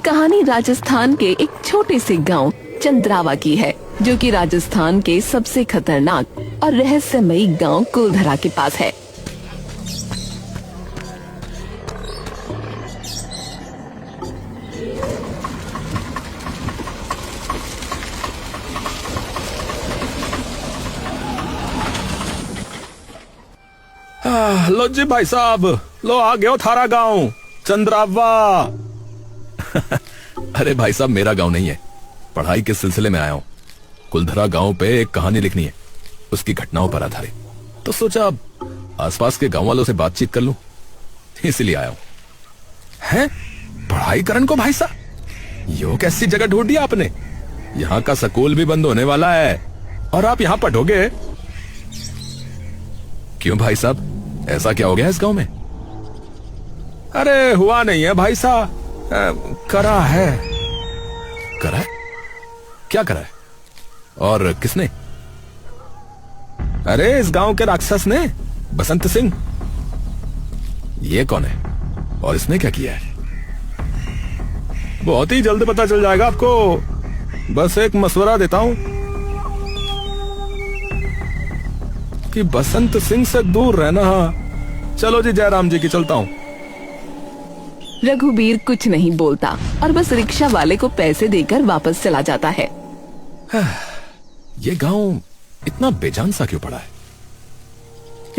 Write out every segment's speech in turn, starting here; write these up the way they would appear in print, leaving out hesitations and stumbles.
कहानी राजस्थान के एक छोटे से गांव चंद्रावा की है, जो कि राजस्थान के सबसे खतरनाक और रहस्यमयी गांव कुलधरा के पास है। लो जी भाई साहब, लो आ गयो थारा गांव चंद्रावा। अरे भाई साहब, मेरा गांव नहीं है, पढ़ाई के सिलसिले में आया हूँ। कुलधरा गांव पे एक कहानी लिखनी है, उसकी घटनाओं पर आधारित। तो सोचा आसपास के गांव वालों से बातचीत कर लूं, इसलिए आया हूँ। हैं? पढ़ाई करन को भाई साहब, यो कैसी जगह ढूंढी आपने? यहाँ का स्कूल भी बंद होने वाला है और आप यहाँ पढ़ोगे? क्यों भाई साहब, ऐसा क्या हो गया इस गांव में? अरे हुआ नहीं है भाई साहब, करा है। करा है? क्या करा है? और किसने? अरे इस गांव के राक्षस ने, बसंत सिंह। ये कौन है और इसने क्या किया है? बहुत ही जल्द पता चल जाएगा आपको। बस एक मशवरा देता हूं कि बसंत सिंह से दूर रहना। चलो जी, जयराम जी की चलता हूं। रघुबीर कुछ नहीं बोलता और बस रिक्शा वाले को पैसे देकर वापस चला जाता है। ये गांव इतना बेजान सा क्यों पड़ा है?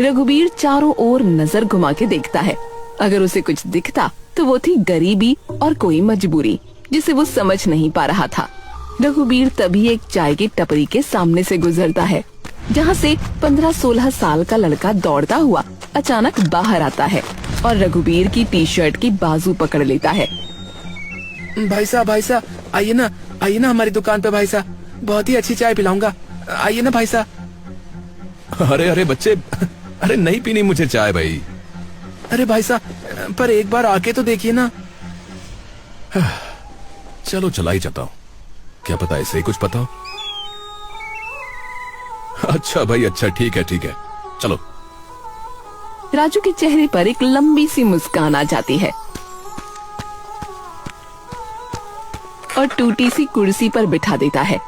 रघुबीर चारों ओर नजर घुमा के देखता है। अगर उसे कुछ दिखता तो वो थी गरीबी और कोई मजबूरी, जिसे वो समझ नहीं पा रहा था। रघुबीर तभी एक चाय की टपरी के सामने से गुजरता है, जहाँ से 15-16 साल का लड़का दौड़ता हुआ अचानक बाहर आता है और रघुबीर की टी शर्ट की बाजू पकड़ लेता है। भाई साहब आइए ना हमारी दुकान पे भाई साहब, बहुत ही अच्छी चाय पिलाऊंगा, आइए ना भाई साहब। अरे अरे बच्चे, अरे नहीं पीनी मुझे चाय भाई। अरे भाई साहब, पर एक बार आके तो देखिए ना। चलो चला ही जाता हूँ, क्या पता ऐसे ही कुछ पता हो। अच्छा भाई, अच्छा, ठीक है चलो। राजू के चेहरे पर एक लंबी सी मुस्कान आ जाती है और टूटी सी कुर्सी पर बिठा देता है।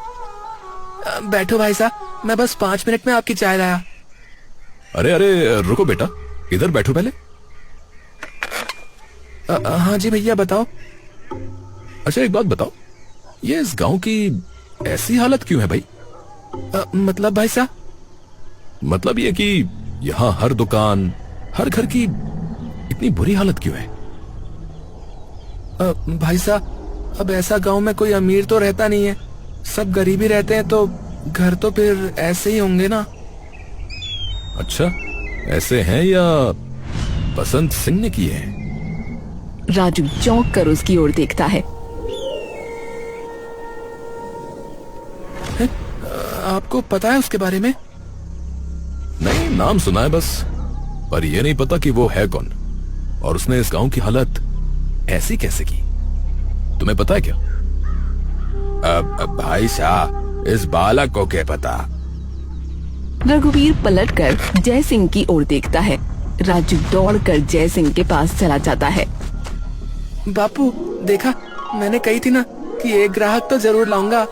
बैठो भाई साहब, मैं बस 5 मिनट में आपकी चाय लाया। अरे अरे रुको बेटा, इधर बैठो पहले। हाँ जी भैया, बताओ। अच्छा एक बात बताओ, ये इस गांव की ऐसी हालत क्यों है भाई? मतलब भाई साहब? मतलब ये कि यहाँ हर दुकान, हर घर की इतनी बुरी हालत क्यों है? भाई साहब, अब ऐसा गांव में कोई अमीर तो रहता नहीं है, सब गरीबी रहते हैं, तो घर तो फिर ऐसे ही होंगे ना। अच्छा, ऐसे हैं या बसंत सिंह ने किए हैं? राजू चौंक कर उसकी ओर देखता है। आपको पता है उसके बारे में? नहीं, नाम सुना है बस, पर यह नहीं पता कि वो है कौन और उसने इस गांव की हालत ऐसी कैसे की। तुम्हें पता है क्या? भाई साहब, इस बालक को क्या पता? रघुबीर पलटकर जय सिंह की ओर देखता है। राजू दौड़कर जय सिंह के पास चला जाता है। बापू देखा, मैंने कही थी ना कि एक ग्राहक तो जरूर लाऊंगा।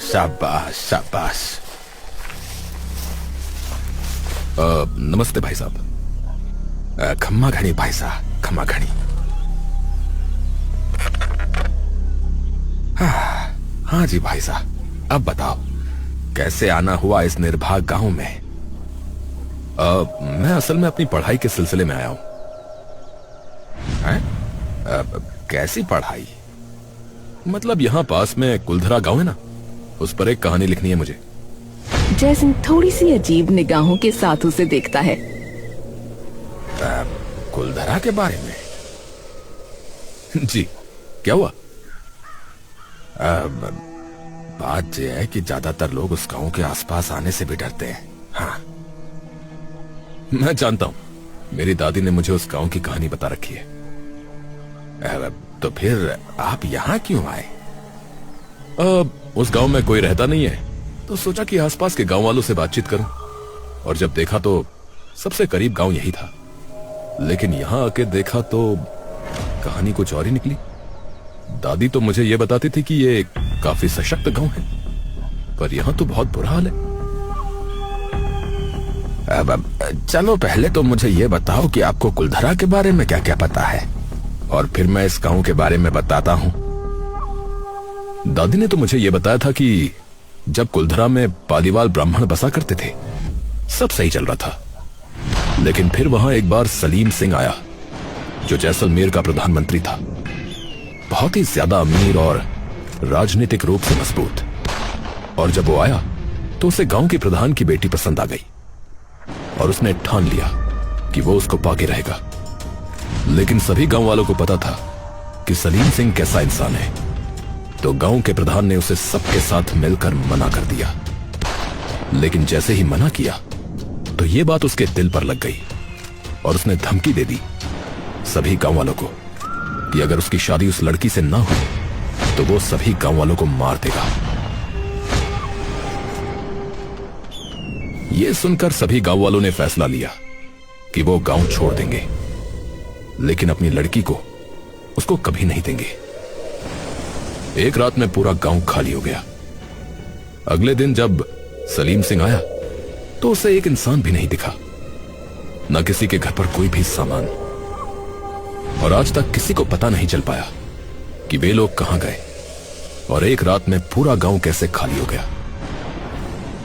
शाबाश शाबाश। नमस्ते भाई साहब। खम्मा घनी भाई साहब, खम्मा घनी। हाँ जी भाई साहब, अब बताओ कैसे आना हुआ इस निर्भाग गांव में? मैं असल में अपनी पढ़ाई के सिलसिले में आया हूं। कैसी पढ़ाई? मतलब यहाँ पास में कुलधरा गांव है ना, उस पर एक कहानी लिखनी है मुझे। जय सिंह थोड़ी सी अजीब निगाहों के साथ उसे देखता है। कुलधरा के बारे में? जी, क्या हुआ? बात यह है कि ज्यादातर लोग उस गांव के आसपास आने से भी डरते हैं। हाँ, मैं जानता हूं, मेरी दादी ने मुझे उस गांव की कहानी बता रखी है। तो फिर आप यहाँ क्यों आए? उस गांव में कोई रहता नहीं है, तो सोचा कि आसपास के गांव वालों से बातचीत करूं, और जब देखा तो सबसे करीब गांव यही था। लेकिन यहां आके देखा तो कहानी कुछ और ही निकली। दादी तो मुझे ये बताती थी कि ये काफी सशक्त गांव है, पर यहां तो बहुत बुरा हाल है। अब चलो पहले तो मुझे ये बताओ कि आपको कुलधरा के बारे में क्या क्या पता है, और फिर मैं इस गांव के बारे में बताता हूँ। दादी ने तो मुझे ये बताया था कि जब कुलधरा में पालीवाल ब्राह्मण बसा करते थे, सब सही चल रहा था। लेकिन फिर वहां एक बार सलीम सिंह आया, जो जैसलमेर का प्रधानमंत्री था। बहुत ही ज्यादा अमीर और राजनीतिक रूप से मजबूत। और जब वो आया तो उसे गांव के प्रधान की बेटी पसंद आ गई और उसने ठान लिया कि वो उसको पाके रहेगा। लेकिन सभी गांव वालों को पता था कि सलीम सिंह कैसा इंसान है, तो गांव के प्रधान ने उसे सबके साथ मिलकर मना कर दिया। लेकिन जैसे ही मना किया तो ये बात उसके दिल पर लग गई और उसने धमकी दे दी सभी गांव वालों को कि अगर उसकी शादी उस लड़की से ना हुई तो वो सभी गांव वालों को मार देगा। ये सुनकर सभी गांव वालों ने फैसला लिया कि वो गांव छोड़ देंगे, लेकिन अपनी लड़की को उसको कभी नहीं देंगे। एक रात में पूरा गांव खाली हो गया। अगले दिन जब सलीम सिंह आया तो उसे एक इंसान भी नहीं दिखा, न किसी के घर पर कोई भी सामान। और आज तक किसी को पता नहीं चल पाया कि वे लोग कहां गए और एक रात में पूरा गांव कैसे खाली हो गया।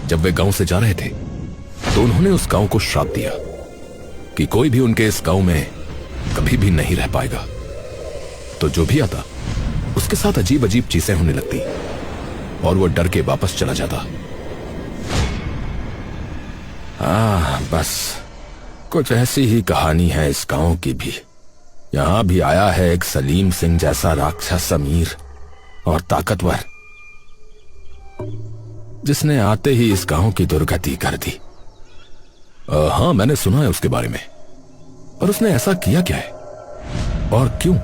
जब वे गांव से जा रहे थे तो उन्होंने उस गांव को श्राप दिया कि कोई भी उनके इस गांव में कभी भी नहीं रह पाएगा। तो जो भी आता उसके साथ अजीब अजीब चीजें होने लगती और वो डर के वापस चला जाता। बस कुछ ऐसी ही कहानी है इस गांव की भी। यहां भी आया है एक सलीम सिंह जैसा राक्षस अमीर और ताकतवर, जिसने आते ही इस गांव की दुर्गति कर दी। हाँ, मैंने सुना है उसके बारे में, पर उसने ऐसा किया क्या है और क्यों?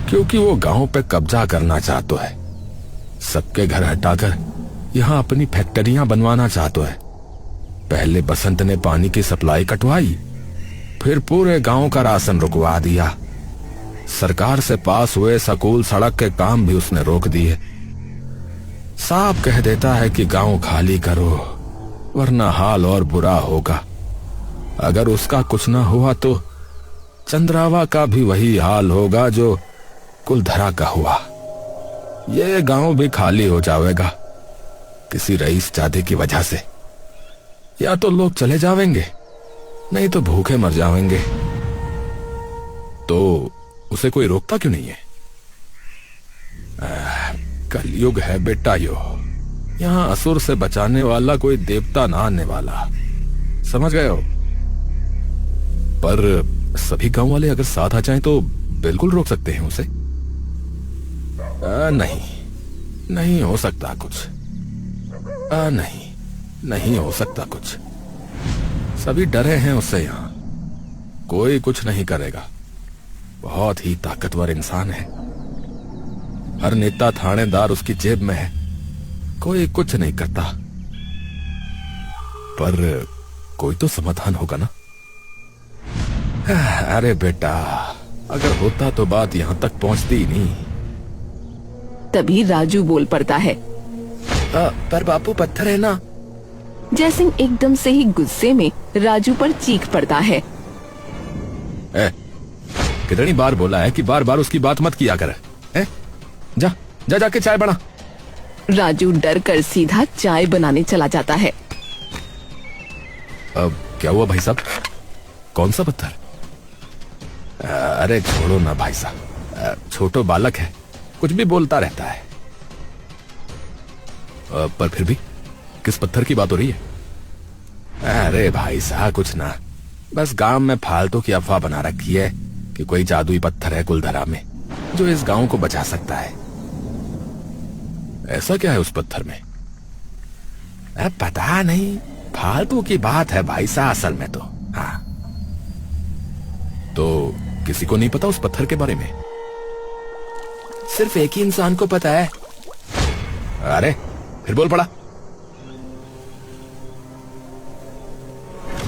क्योंकि वो गांव पे कब्जा करना चाहता है, सबके घर हटाकर यहां अपनी फैक्ट्रियां बनवाना चाहता है। पहले बसंत ने पानी की सप्लाई कटवाई, फिर पूरे गांव का राशन रुकवा दिया। सरकार से पास हुए स्कूल सड़क के काम भी उसने रोक दिए। साफ कह देता है कि गांव खाली करो वरना हाल और बुरा होगा। अगर उसका कुछ ना हुआ तो चंद्रावा का भी वही हाल होगा जो कुलधरा का हुआ। ये गांव भी खाली हो जाएगा किसी रईस जादे की वजह से। या तो लोग चले जाएंगे, नहीं तो भूखे मर जाएंगे। तो उसे कोई रोकता क्यों नहीं है? कलयुग है बेटा यो। यहां असुर से बचाने वाला कोई देवता ना आने वाला, समझ गए हो? पर सभी गांव वाले अगर साथ आ जाएं तो बिल्कुल रोक सकते हैं उसे। नहीं हो सकता कुछ। नहीं हो सकता कुछ। सभी डरे हैं उससे। यहां कोई कुछ नहीं करेगा। बहुत ही ताकतवर इंसान है। हर नेता थानेदार उसकी जेब में है, कोई कुछ नहीं करता। पर कोई तो समाधान होगा ना? अरे बेटा, अगर होता तो बात यहां तक पहुंचती ही नहीं। तभी राजू बोल पड़ता है। पर बापू पत्थर है ना। जयसिंह एकदम से ही गुस्से में राजू पर चीख पड़ता है। कितनी बार बोला है कि बार बार उसकी बात मत किया कर। जाके चाय बना। राजू डर कर सीधा चाय बनाने चला जाता है। अब क्या हुआ भाई साहब? कौन सा पत्थर? अरे छोड़ो ना भाई साहब, छोटो बालक है, कुछ भी बोलता रहता है। पर फिर भी किस पत्थर की बात हो रही है? अरे भाई साहब कुछ ना, बस गांव में फालतू की अफवाह बना रखी है कि कोई जादुई पत्थर है कुलधरा में जो इस गांव को बचा सकता है। ऐसा क्या है उस पत्थर में? पता नहीं, फालतू की बात है भाई साहब असल में तो। हाँ, तो किसी को नहीं पता उस पत्थर के बारे में? सिर्फ एक ही इंसान को पता है। अरे फिर बोल पड़ा।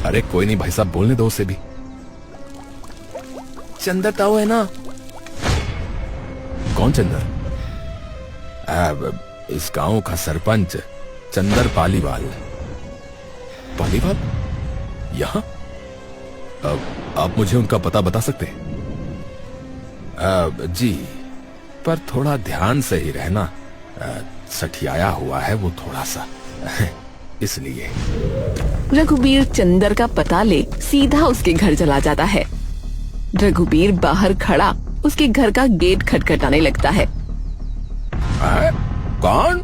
अरे कोई नहीं भाई साहब, बोलने दो उसे भी। चंदर ताऊ है ना, कौन चंदर? अब इस गांव का सरपंच चंदर पालीवाल। पालीवाल? यहाँ? अब आप मुझे उनका पता बता सकते हैं? जी, पर थोड़ा ध्यान से ही रहना। सठियाया हुआ है वो थोड़ा सा इसलिए। रघुबीर चंदर का पता ले सीधा उसके घर चला जाता है। रघुबीर बाहर खड़ा उसके घर का गेट खटखटाने लगता है। कौन?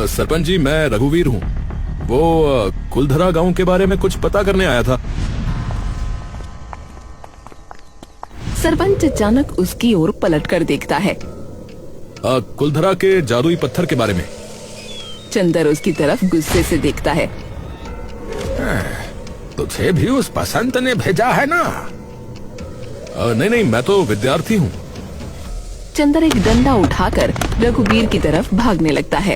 सरपंच जी, मैं रघुवीर हूँ। वो कुलधरा गांव के बारे में कुछ पता करने आया था। सरपंच अचानक उसकी ओर पलटकर देखता है। कुलधरा के जादुई पत्थर के बारे में। चंदर उसकी तरफ गुस्से से देखता है। तुझे भी उस बसंत ने भेजा है ना? नहीं नहीं, मैं तो विद्यार्थी हूँ। चंदर एक डंडा उठाकर रघुबीर की तरफ भागने लगता है।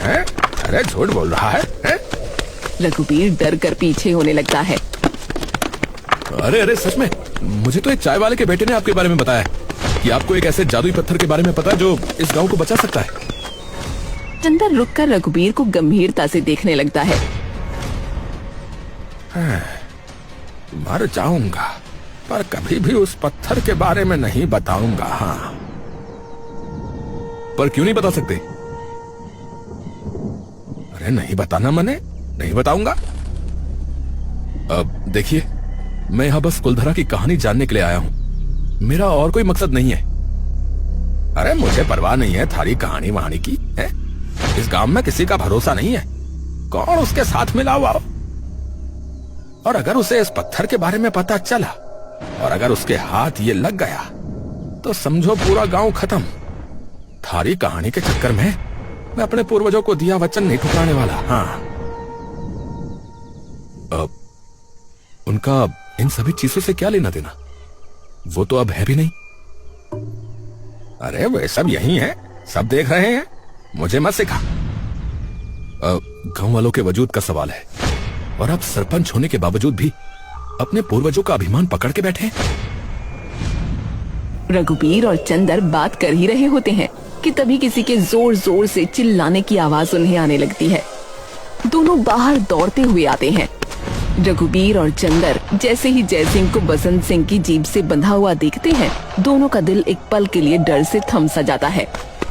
अरे झूठ बोल रहा है? रघुबीर डर कर पीछे होने लगता है। अरे अरे, सच में मुझे तो एक चाय वाले के बेटे ने आपके बारे में बताया कि आपको एक ऐसे जादुई पत्थर के बारे में पता है जो इस गांव को बचा सकता है। चंदर रुककर रघुबीर को गंभीरता से देखने लगता है। मर जाऊंगा पर कभी भी उस पत्थर के बारे में नहीं बताऊंगा। हाँ, पर क्यों नहीं बता सकते? अरे नहीं बताना, मने नहीं बताऊंगा। अब देखिए, मैं यहाँ बस कुलधरा की कहानी जानने के लिए आया हूँ। मेरा और कोई मकसद नहीं है। अरे मुझे परवाह नहीं है थारी कहानी वहानी की है? इस गांव में किसी का भरोसा नहीं है। कौन उसके साथ मिला हुआ हो? और अगर उसे इस पत्थर के बारे में पता चला और अगर उसके हाथ ये लग गया तो समझो पूरा गांव खत्म। थारी कहानी के चक्कर में मैं अपने पूर्वजों को दिया वचन नहीं ठुकराने वाला। हाँ, उनका इन सभी चीजों से क्या लेना देना? वो तो अब है भी नहीं। अरे वे सब यही हैं, सब देख रहे हैं, मुझे मत सिखा। गांव वालों के वजूद का सवाल है और आप सरपंच होने के बावजूद भी अपने पूर्वजों का अभिमान पकड़ के बैठे हैं। रघुबीर और चंदर बात कर ही रहे होते हैं कि तभी किसी के जोर जोर से चिल्लाने की आवाज उन्हें आने लगती है। दोनों बाहर दौड़ते हुए आते हैं। रघुबीर और चंदर जैसे ही जयसिंह को बसंत सिंह की जीभ से बंधा हुआ देखते हैं, दोनों का दिल एक पल के लिए डर से थम सा जाता है।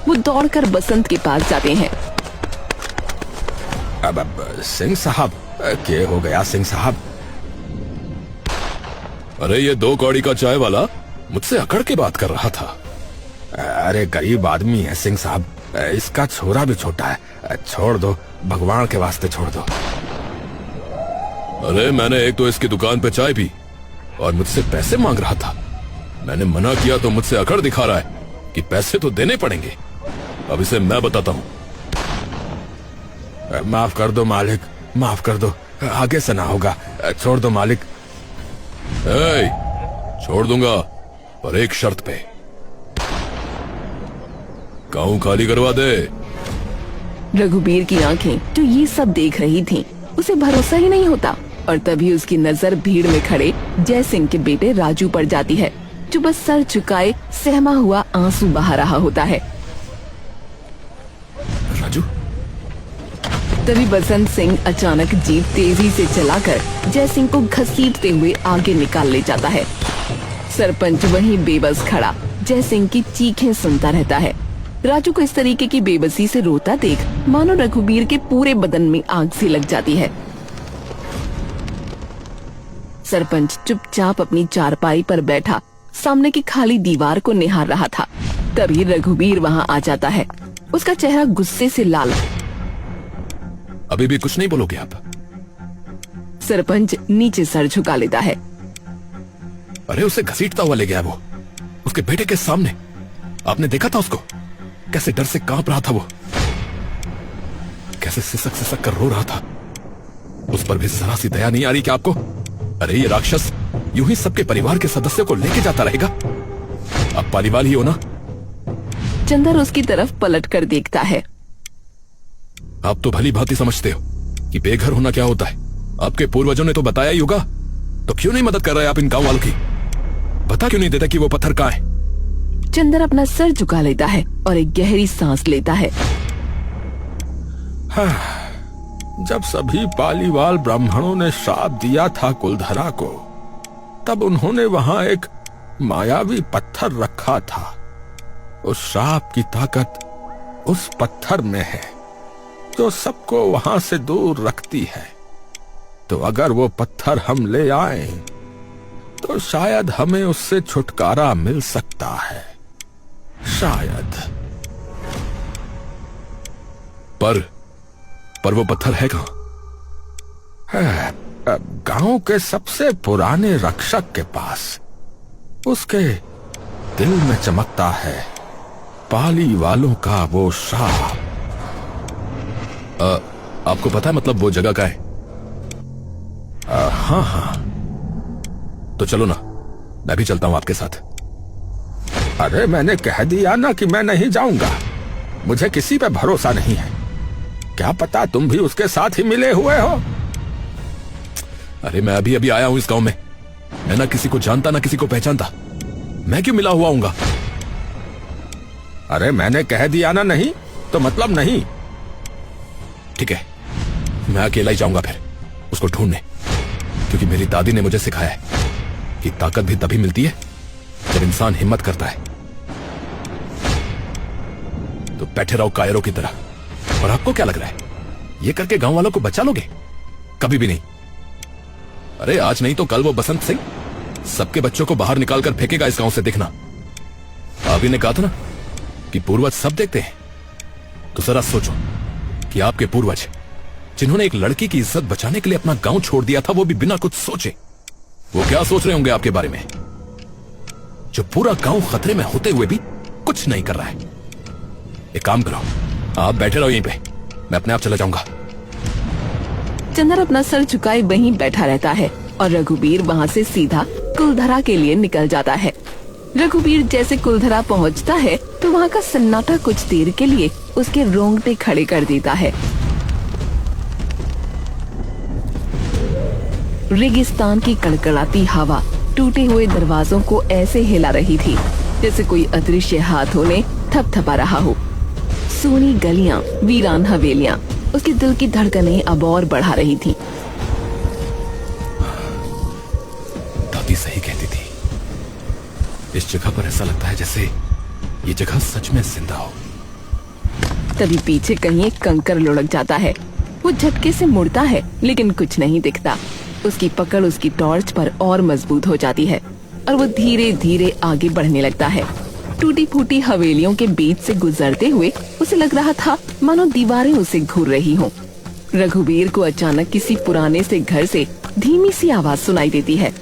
वो दौड़कर बसंत के पास जाते हैं। अब सिंह साहब, क्या हो गया सिंह साहब? अरे ये 2 कौड़ी का चाय वाला मुझसे अकड़ के बात कर रहा था। अरे गरीब आदमी है सिंह साहब, इसका छोरा भी छोटा है, छोड़ दो, भगवान के वास्ते छोड़ दो। अरे मैंने एक तो इसकी दुकान पे चाय पी और मुझसे पैसे मांग रहा था। मैंने मना किया तो मुझसे अकड़ दिखा रहा है कि पैसे तो देने पड़ेंगे। अब इसे मैं बताता हूँ। माफ कर दो मालिक, माफ कर दो, आगे से ना होगा, छोड़ दो मालिक। छोड़ दूंगा पर एक शर्त पे। गांव खाली करवा दे। रघुबीर की आंखें जो ये सब देख रही थीं, उसे भरोसा ही नहीं होता और तभी उसकी नजर भीड़ में खड़े जयसिंह के बेटे राजू पर जाती है, जो बस सर झुकाए सहमा हुआ आंसू बहा रहा होता है। राजू? तभी बसंत सिंह अचानक जीप तेजी से चलाकर जयसिंह को घसीटते हुए आगे निकाल ले जाता है। सरपंच वहीं बेबस खड़ा जयसिंह की चीखें सुनता रहता है। राजू को इस तरीके की बेबसी से रोता देख मानो रघुबीर के पूरे बदन में आग सी लग जाती है। सरपंच चुपचाप अपनी चारपाई पर बैठा सामने की खाली दीवार को निहार रहा था। तभी रघुबीर वहां आ जाता है। उसका चेहरा गुस्से से लाल। अभी भी कुछ नहीं बोलोगे आप? सरपंच नीचे सर झुका लेता है। अरे उसे घसीटता हुआ ले गया वो, उसके बेटे के सामने। आपने देखा था उसको? कैसे डर से कांप रहा था वो, कैसे सिसक सिसक कर रो रहा था। उस पर भी जरा सी दया नहीं आ रही क्या आपको? अरे ये राक्षस यूं ही सबके परिवार के सदस्यों को लेके जाता रहेगा। आप पालीवाल ही हो ना? चंदर उसकी तरफ पलट कर देखता है। आप तो भली भांति समझते हो कि बेघर होना क्या होता है। आपके पूर्वजों ने तो बताया ही होगा, तो क्यों नहीं मदद कर रहे आप इन गांव वालों की? बता क्यों नहीं देता कि वो पत्थर कहाँ है? चंदर अपना सर झुका लेता है और एक गहरी सांस लेता है। जब सभी पालीवाल ब्राह्मणों ने श्राप दिया था कुलधरा को, तब उन्होंने वहां एक मायावी पत्थर रखा था। उस श्राप की ताकत उस पत्थर में है जो सबको वहां से दूर रखती है। तो अगर वो पत्थर हम ले आए तो शायद हमें उससे छुटकारा मिल सकता है, शायद। पर वो पत्थर है कहां? गांव के सबसे पुराने रक्षक के पास। उसके दिल में चमकता है पाली वालों का वो श्राप। आपको पता है मतलब वो जगह का है? हाँ। तो चलो ना, मैं भी चलता हूं आपके साथ। अरे मैंने कह दिया ना कि मैं नहीं जाऊंगा। मुझे किसी पे भरोसा नहीं है। क्या पता तुम भी उसके साथ ही मिले हुए हो। अरे मैं अभी अभी आया हूं इस गांव में। मैं ना किसी को जानता ना किसी को पहचानता। मैं क्यों मिला हुआ हूंगा? अरे मैंने कह दिया ना नहीं तो मतलब नहीं। ठीक है, मैं अकेला ही जाऊंगा फिर उसको ढूंढने, क्योंकि मेरी दादी ने मुझे सिखाया है कि ताकत भी तभी मिलती है जब इंसान हिम्मत करता है। तो बैठे रहो कायरों की तरह। और आपको क्या लग रहा है, ये करके गांव वालों को बचा लोगे? कभी भी नहीं। अरे आज नहीं तो कल वो बसंत सिंह सबके बच्चों को बाहर निकालकर फेंकेगा इस गांव से, देखना। आप ही ने कहा था ना कि पूर्वज सब देखते हैं। तो जरा सोचो कि आपके पूर्वज जिन्होंने एक लड़की की इज्जत बचाने के लिए अपना गांव छोड़ दिया था, वो भी बिना कुछ सोचे, वो क्या सोच रहे होंगे आपके बारे में, जो पूरा गांव खतरे में होते हुए भी कुछ नहीं कर रहा है। एक काम करो, आप बैठे रहो यहीं पे, मैं अपने आप चला जाऊंगा। चंदर अपना सर झुकाए वहीं बैठा रहता है और रघुबीर वहाँ से सीधा कुलधरा के लिए निकल जाता है। रघुबीर जैसे कुलधरा पहुँचता है तो वहाँ का सन्नाटा कुछ देर के लिए उसके रोंगटे खड़े कर देता है। रेगिस्तान की कड़कड़ाती हवा टूटे हुए दरवाजों को ऐसे हिला रही थी जैसे कोई अदृश्य हाथों ने थपथपा रहा हो। सूनी गलियां, वीरान हवेलियां उसके दिल की धड़कनें अब और बढ़ा रही थीं। दादी सही कहती थी, इस जगह पर ऐसा लगता है जैसे ये जगह सच में जिंदा हो। तभी पीछे कहीं एक कंकर लुढ़क जाता है। वो झटके से मुड़ता है लेकिन कुछ नहीं दिखता। उसकी पकड़ उसकी टॉर्च पर और मजबूत हो जाती है और वो धीरे धीरे आगे बढ़ने लगता है। टूटी फूटी हवेलियों के बीच से गुजरते हुए उसे लग रहा था मानो दीवारें उसे घूर रही हों। रघुबीर को अचानक किसी पुराने से घर से धीमी सी आवाज सुनाई देती है।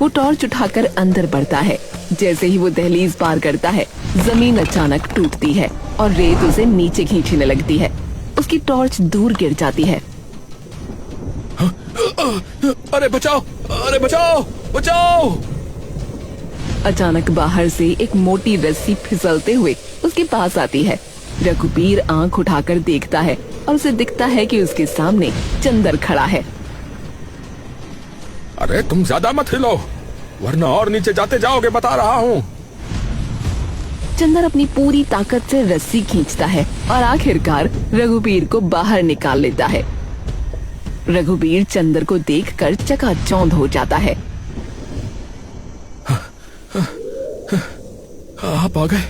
वो टॉर्च उठाकर अंदर बढ़ता है। जैसे ही वो दहलीज पार करता है, जमीन अचानक टूटती है और रेत उसे नीचे खींचने लगती है। उसकी टॉर्च दूर गिर जाती है। अरे बचाओ, अरे बचाओ, बचाओ! अचानक बाहर से एक मोटी रस्सी फिसलते हुए उसके पास आती है। रघुबीर आंख उठाकर देखता है और उसे दिखता है कि उसके सामने चंदर खड़ा है। अरे तुम ज्यादा मत हिलो, वरना और नीचे जाते जाओगे, बता रहा हूँ। चंदर अपनी पूरी ताकत से रस्सी खींचता है और आखिरकार रघुबीर को बाहर निकाल लेता है। रघुबीर चंदर को देखकर चकाचौंध हो जाता है। आप आ गए।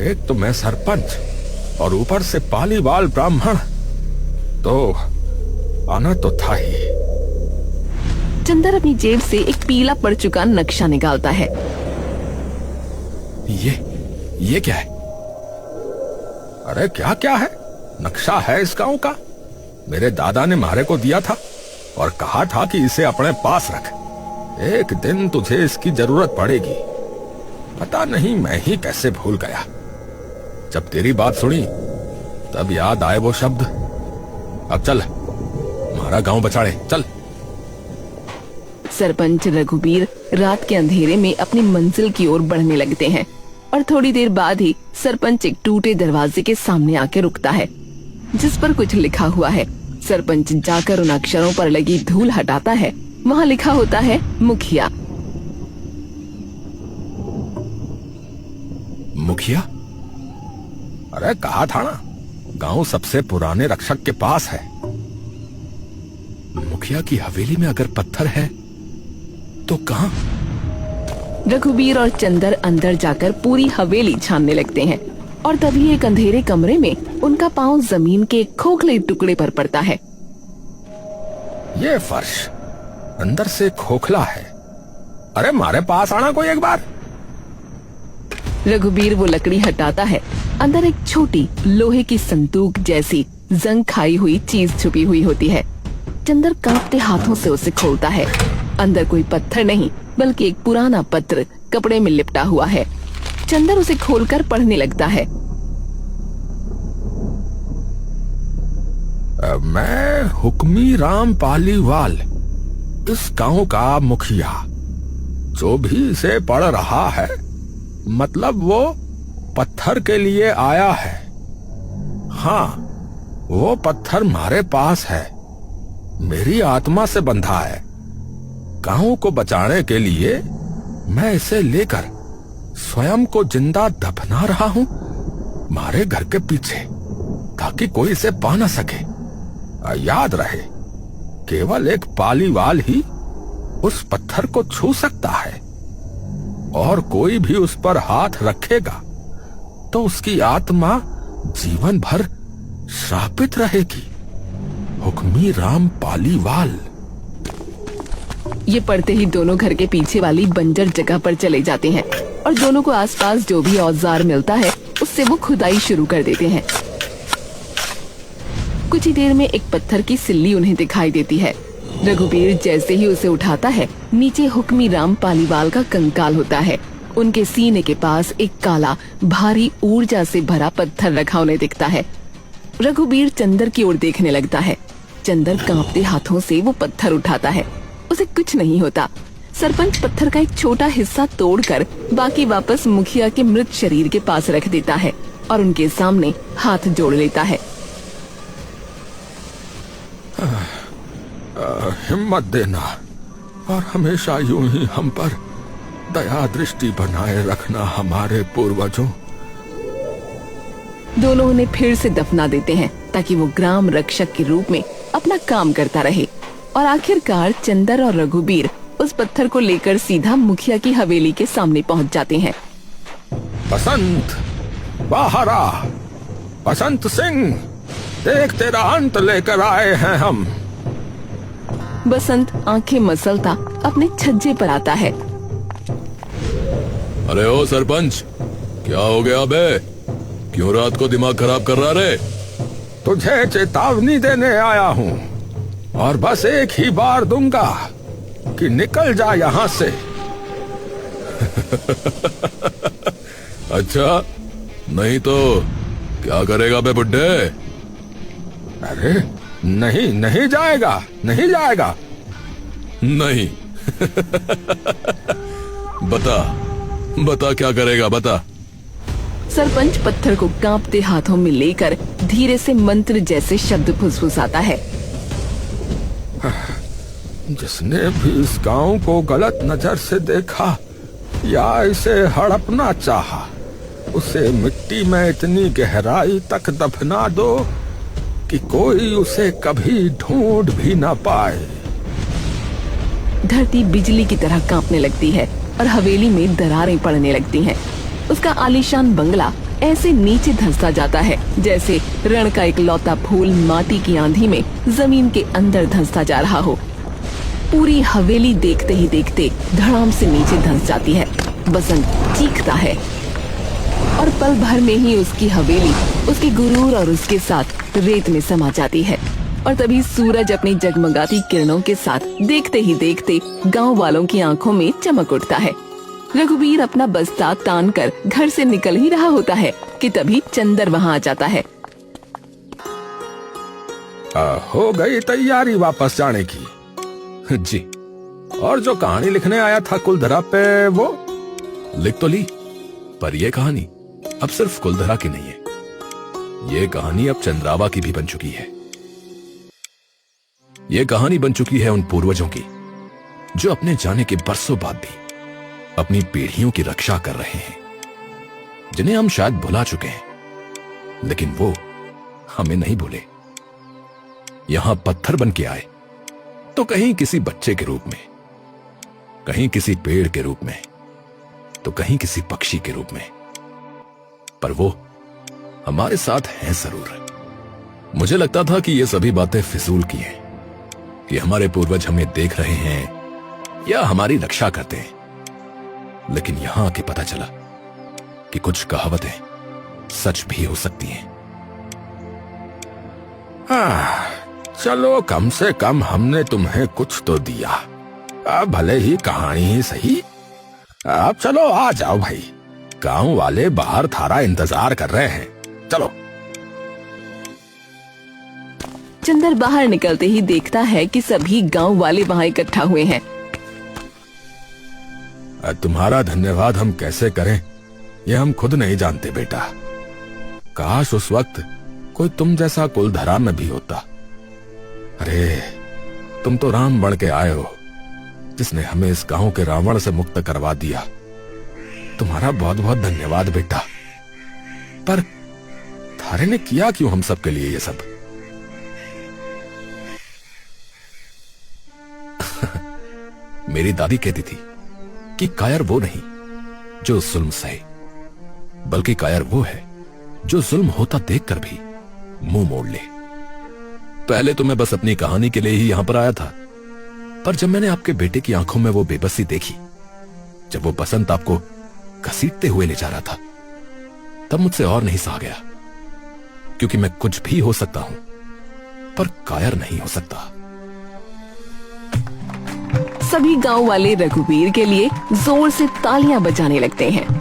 एक तो मैं सरपंच और ऊपर से पालीवाल ब्राह्मण, तो आना तो था ही। चंदर अपनी जेब से एक पीला पड़ चुका नक्शा निकालता है। ये क्या है? अरे क्या क्या है? नक्शा है इस गांव का। मेरे दादा ने मारे को दिया था और कहा था कि इसे अपने पास रख, एक दिन तुझे इसकी जरूरत पड़ेगी। पता नहीं मैं ही कैसे भूल गया। जब तेरी बात सुनी तब याद आए वो शब्द। अब चल, हमारा गांव बचाड़े, चल। सरपंच रघुबीर रात के अंधेरे में अपनी मंजिल की ओर बढ़ने लगते हैं और थोड़ी देर बाद ही सरपंच एक टूटे दरवाजे के सामने आके रुकता है जिस पर कुछ लिखा हुआ है। सरपंच जाकर उन अक्षरों पर लगी धूल हटाता है। वहाँ लिखा होता है मुखिया। मुखिया? अरे कहा था ना, गांव सबसे पुराने रक्षक के पास है। मुखिया की हवेली में अगर पत्थर है तो कहां? रघुबीर और चंदर अंदर जाकर पूरी हवेली छानने लगते हैं और तभी एक अंधेरे कमरे में उनका पांव जमीन के एक खोखले टुकड़े पर पड़ता है। ये फर्श अंदर से खोखला है। अरे हमारे पास आना कोई एक बार। रघुबीर वो लकड़ी हटाता है। अंदर एक छोटी लोहे की संदूक जैसी जंग खाई हुई चीज छुपी हुई होती है। चंदर कांपते हाथों से उसे खोलता है। अंदर कोई पत्थर नहीं बल्कि एक पुराना पत्र कपड़े में लिपटा हुआ है। चंदर उसे खोलकर पढ़ने लगता है। मैं हुक्मी राम पालीवाल, इस गांव का मुखिया। जो भी इसे पढ़ रहा है मतलब वो पत्थर के लिए आया है। हाँ, वो पत्थर हमारे पास है, मेरी आत्मा से बंधा है। गांव को बचाने के लिए मैं इसे लेकर स्वयं को जिंदा दफना रहा हूं हमारे घर के पीछे, ताकि कोई इसे पा न सके। याद रहे, केवल एक पालीवाल ही उस पत्थर को छू सकता है और कोई भी उस पर हाथ रखेगा तो उसकी आत्मा जीवन भर श्रापित रहेगी। हुक्मी राम पालीवाल। ये पढ़ते ही दोनों घर के पीछे वाली बंजर जगह पर चले जाते हैं और दोनों को आसपास जो भी औजार मिलता है उससे वो खुदाई शुरू कर देते हैं। कुछ ही देर में एक पत्थर की सिल्ली उन्हें दिखाई देती है। रघुबीर जैसे ही उसे उठाता है, नीचे हुक्मी राम पालीवाल का कंकाल होता है। उनके सीने के पास एक काला भारी ऊर्जा से भरा पत्थर रखा उन्हें दिखता है। रघुबीर चंदर की ओर देखने लगता है। चंदर कांपते हाथों से वो पत्थर उठाता है। उसे कुछ नहीं होता। सरपंच पत्थर का एक छोटा हिस्सा तोड़कर बाकी वापस मुखिया के मृत शरीर के पास रख देता है और उनके सामने हाथ जोड़ लेता है। हिम्मत देना और हमेशा यूं ही हम पर दया दृष्टि बनाए रखना हमारे पूर्वजों। दोनों उन्हें फिर से दफना देते हैं ताकि वो ग्राम रक्षक के रूप में अपना काम करता रहे। और आखिरकार चंदर और रघुबीर उस पत्थर को लेकर सीधा मुखिया की हवेली के सामने पहुंच जाते हैं। बसंत, बाहर आ। बसंत सिंह, देख तेरा अंत लेकर आए हैं हम। बसंत आंखें मसलता अपने छज्जे पर आता है। अरे ओ सरपंच, क्या हो गया बे? क्यों रात को दिमाग खराब कर रहा रे? तुझे चेतावनी देने आया हूँ और बस एक ही बार दूंगा कि निकल जा यहाँ से। अच्छा, नहीं तो क्या करेगा बे बुड्ढे? अरे नहीं, नहीं जाएगा, नहीं जाएगा। नहीं। बता बता क्या करेगा, बता। सरपंच पत्थर को कांपते हाथों में लेकर धीरे से मंत्र जैसे शब्द फुसफुसाता है। जिसने भी इस गांव को गलत नजर से देखा या इसे हड़पना चाहा, उसे मिट्टी में इतनी गहराई तक दफना दो कि कोई उसे कभी ढूंढ भी ना पाए। धरती बिजली की तरह कांपने लगती है और हवेली में दरारें पड़ने लगती हैं। उसका आलीशान बंगला ऐसे नीचे धंसता जाता है जैसे रण का एक लौता फूल माटी की आंधी में जमीन के अंदर धंसता जा रहा हो। पूरी हवेली देखते ही देखते धड़ाम से नीचे धंस जाती है। बसंत चीखता है और पल भर में ही उसकी हवेली उसके गुरूर और उसके साथ रेत में समा जाती है। और तभी सूरज अपनी जगमगाती किरणों के साथ देखते ही देखते गांव वालों की आंखों में चमक उठता है। रघुबीर अपना बस्ता तान कर घर से निकल ही रहा होता है कि तभी चंदर वहां आ जाता है। हो गई तैयारी वापस जाने की? जी। और जो कहानी लिखने आया था कुलधरा पे, वो लिख तो ली, पर यह कहानी अब सिर्फ कुलधरा की नहीं है। ये कहानी अब चंद्रावा की भी बन चुकी है। ये कहानी बन चुकी है उन पूर्वजों की जो अपने जाने के बरसों बाद भी अपनी पीढ़ियों की रक्षा कर रहे हैं। जिन्हें हम शायद भुला चुके हैं, लेकिन वो हमें नहीं भूले। यहां पत्थर बन के आए तो कहीं किसी बच्चे के रूप में, कहीं किसी पेड़ के रूप में, तो कहीं किसी पक्षी के रूप में, पर वो हमारे साथ हैं जरूर। मुझे लगता था कि ये सभी बातें फिजूल की हैं, कि हमारे पूर्वज हमें देख रहे हैं या हमारी रक्षा करते हैं, लेकिन यहां आके पता चला कि कुछ कहावतें सच भी हो सकती हैं। चलो कम से कम हमने तुम्हें कुछ तो दिया, अब भले ही कहानी ही सही। अब चलो आ जाओ भाई, गांव वाले बाहर थारा इंतजार कर रहे हैं, चलो। चंदर बाहर निकलते ही देखता है कि सभी गांव वाले वहां इकट्ठा हुए हैं। तुम्हारा धन्यवाद हम कैसे करें ये हम खुद नहीं जानते बेटा। काश उस वक्त कोई तुम जैसा कुलधरा में भी होता। अरे तुम तो राम बन के आए हो, जिसने हमें इस गांव के रावण से मुक्त करवा दिया। तुम्हारा बहुत बहुत धन्यवाद बेटा। पर थारे ने किया क्यों हम सब के लिए ये सब? मेरी दादी कहती थी कि कायर वो नहीं जो जुल्म सहे, बल्कि कायर वो है जो जुल्म होता देखकर भी मुंह मोड़ ले। पहले तो मैं बस अपनी कहानी के लिए ही यहां पर आया था, पर जब मैंने आपके बेटे की आंखों में वो बेबसी देखी, जब वो बसंत आपको घसीटते हुए ले जा रहा था, तब मुझसे और नहीं सहा गया। क्योंकि मैं कुछ भी हो सकता हूं, पर कायर नहीं हो सकता। सभी गांव वाले रघुवीर के लिए जोर से तालियां बजाने लगते हैं।